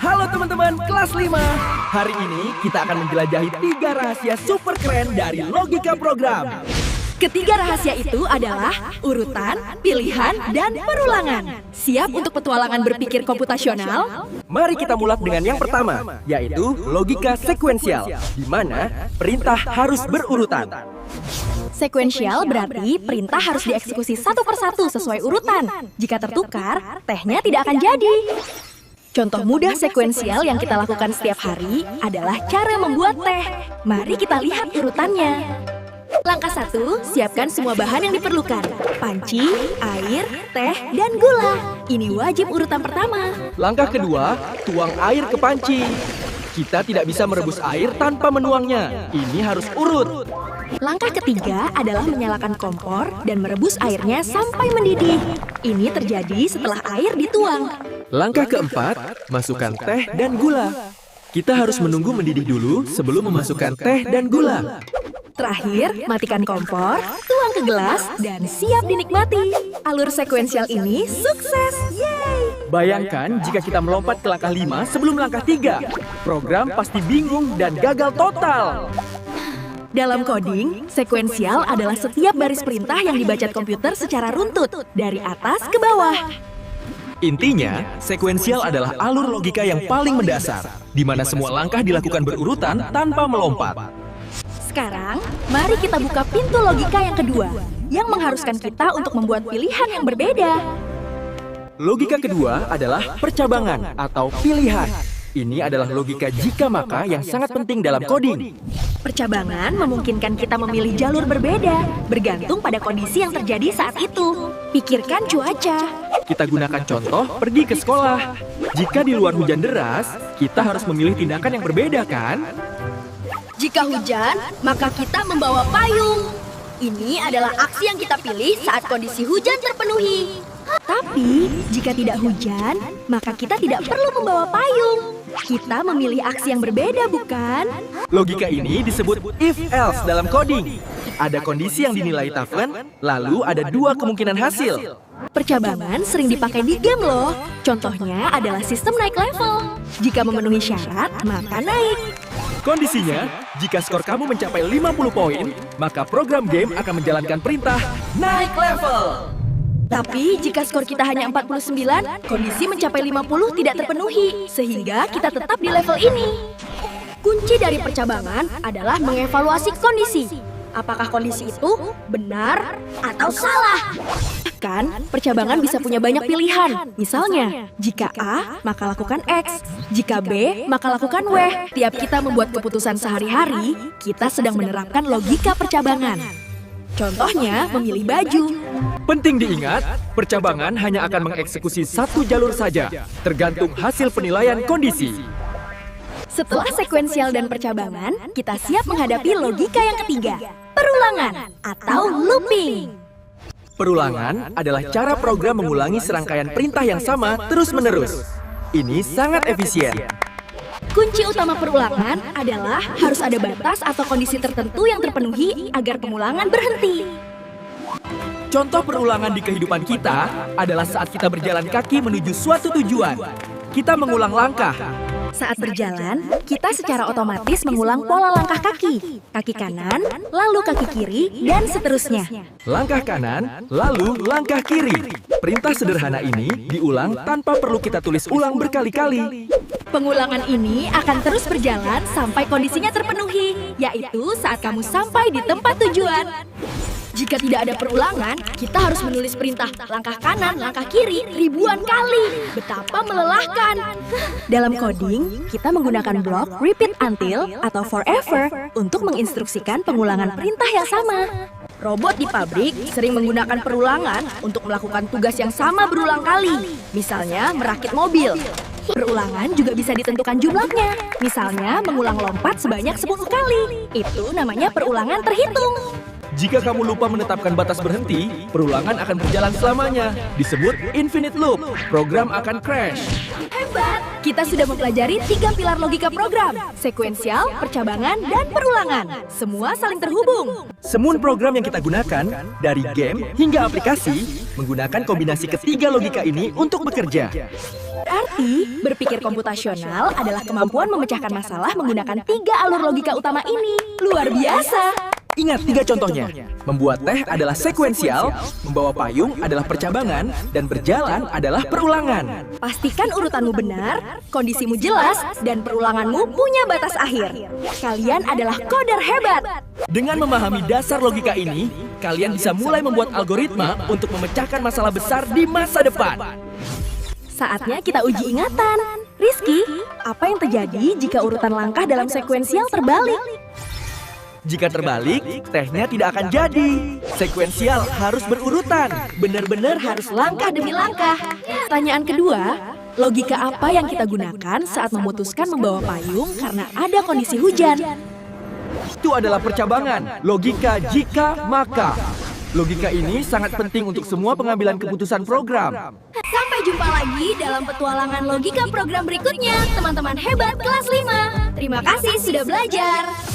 Halo teman-teman kelas 5. Hari ini kita akan menjelajahi 3 rahasia super keren dari logika program. Ketiga rahasia itu adalah urutan, pilihan, dan perulangan. Siap untuk petualangan berpikir komputasional? Mari kita mulai dengan yang pertama, yaitu logika sekuensial, di mana perintah harus berurutan. Sekuensial berarti perintah harus dieksekusi satu persatu sesuai urutan. Jika tertukar, tehnya tidak akan jadi. Contoh mudah sekuensial yang kita lakukan setiap hari adalah cara membuat teh. Mari kita lihat urutannya. Langkah 1, siapkan semua bahan yang diperlukan. Panci, air, teh, dan gula. Ini wajib urutan pertama. Langkah kedua, tuang air ke panci. Kita tidak bisa merebus air tanpa menuangnya. Ini harus urut. Langkah ketiga adalah menyalakan kompor dan merebus airnya sampai mendidih. Ini terjadi setelah air dituang. Langkah keempat, masukkan teh dan gula. Kita harus menunggu mendidih dulu sebelum memasukkan teh dan gula. Terakhir, matikan kompor, tuang ke gelas, dan siap dinikmati. Alur sekuensial ini sukses! Yeay! Bayangkan jika kita melompat ke langkah 5 sebelum langkah 3. Program pasti bingung dan gagal total. Dalam coding, sekuensial adalah setiap baris perintah yang dibaca komputer secara runtut, dari atas ke bawah. Intinya, sekuensial adalah alur logika yang paling mendasar, di mana semua langkah dilakukan berurutan tanpa melompat. Sekarang, mari kita buka pintu logika yang kedua, yang mengharuskan kita untuk membuat pilihan yang berbeda. Logika kedua adalah percabangan atau pilihan. Ini adalah logika jika-maka yang sangat penting dalam coding. Percabangan memungkinkan kita memilih jalur berbeda, bergantung pada kondisi yang terjadi saat itu. Pikirkan cuaca. Kita gunakan contoh pergi ke sekolah. Jika di luar hujan deras, kita harus memilih tindakan yang berbeda, kan? Jika hujan, maka kita membawa payung. Ini adalah aksi yang kita pilih saat kondisi hujan terpenuhi. Tapi, jika tidak hujan, maka kita tidak perlu membawa payung. Kita memilih aksi yang berbeda, bukan? Logika ini disebut if-else dalam coding. Ada kondisi yang dinilai toughen, lalu ada 2 kemungkinan hasil. Percabangan sering dipakai di game loh. Contohnya adalah sistem naik level. Jika memenuhi syarat, maka naik. Kondisinya, jika skor kamu mencapai 50 poin, maka program game akan menjalankan perintah naik level. Tapi jika skor kita hanya 49, kondisi mencapai 50 tidak terpenuhi, sehingga kita tetap di level ini. Kunci dari percabangan adalah mengevaluasi kondisi. Apakah kondisi itu benar atau salah? Kan, percabangan bisa punya banyak pilihan. Misalnya, jika A, maka lakukan X. Jika B, maka lakukan W. Tiap kita membuat keputusan sehari-hari, kita sedang menerapkan logika percabangan. Contohnya, memilih baju. Penting diingat, percabangan hanya akan mengeksekusi satu jalur saja, tergantung hasil penilaian kondisi. Setelah sekuensial dan percabangan, kita siap menghadapi logika yang ketiga, perulangan atau looping. Perulangan adalah cara program mengulangi serangkaian perintah yang sama terus-menerus. Ini sangat efisien. Kunci utama perulangan adalah harus ada batas atau kondisi tertentu yang terpenuhi agar pengulangan berhenti. Contoh perulangan di kehidupan kita adalah saat kita berjalan kaki menuju suatu tujuan. Kita mengulang langkah. Saat berjalan, kita secara otomatis mengulang pola langkah kaki. Kaki kanan, lalu kaki kiri, dan seterusnya. Langkah kanan, lalu langkah kiri. Perintah sederhana ini diulang tanpa perlu kita tulis ulang berkali-kali. Pengulangan ini akan terus berjalan sampai kondisinya terpenuhi, yaitu saat kamu sampai di tempat tujuan. Jika tidak ada perulangan, kita harus menulis perintah langkah kanan, langkah kiri ribuan kali. Betapa melelahkan. Dalam coding, kita menggunakan blok repeat until atau forever untuk menginstruksikan pengulangan perintah yang sama. Robot di pabrik sering menggunakan perulangan untuk melakukan tugas yang sama berulang kali. Misalnya merakit mobil. Perulangan juga bisa ditentukan jumlahnya. Misalnya mengulang lompat sebanyak 10 kali. Itu namanya perulangan terhitung. Jika kamu lupa menetapkan batas berhenti, perulangan akan berjalan selamanya. Disebut infinite loop. Program akan crash. hebat! Kita sudah mempelajari 3 pilar logika program, sekuensial, percabangan, dan perulangan. Semua saling terhubung. Semua program yang kita gunakan, dari game hingga aplikasi, menggunakan kombinasi ketiga logika ini untuk bekerja. Berarti, berpikir komputasional adalah kemampuan memecahkan masalah menggunakan 3 alur logika utama ini. Luar biasa! Ingat 3 contohnya. Membuat teh adalah sekuensial, membawa payung adalah percabangan, dan berjalan adalah perulangan. Pastikan urutanmu benar, kondisimu jelas, dan perulanganmu punya batas akhir. Kalian adalah coder hebat! Dengan memahami dasar logika ini, kalian bisa mulai membuat algoritma untuk memecahkan masalah besar di masa depan. Saatnya kita uji ingatan. Rizky, apa yang terjadi jika urutan langkah dalam sekuensial terbalik? Jika terbalik, tehnya tidak akan jadi. Sekuensial harus berurutan. Benar-benar harus langkah demi langkah. Pertanyaan kedua, logika apa yang kita gunakan saat memutuskan membawa payung karena ada kondisi hujan? Itu adalah percabangan, logika jika maka. Logika ini sangat penting untuk semua pengambilan keputusan program. Sampai jumpa lagi dalam petualangan logika program berikutnya, teman-teman hebat kelas 5. Terima kasih sudah belajar.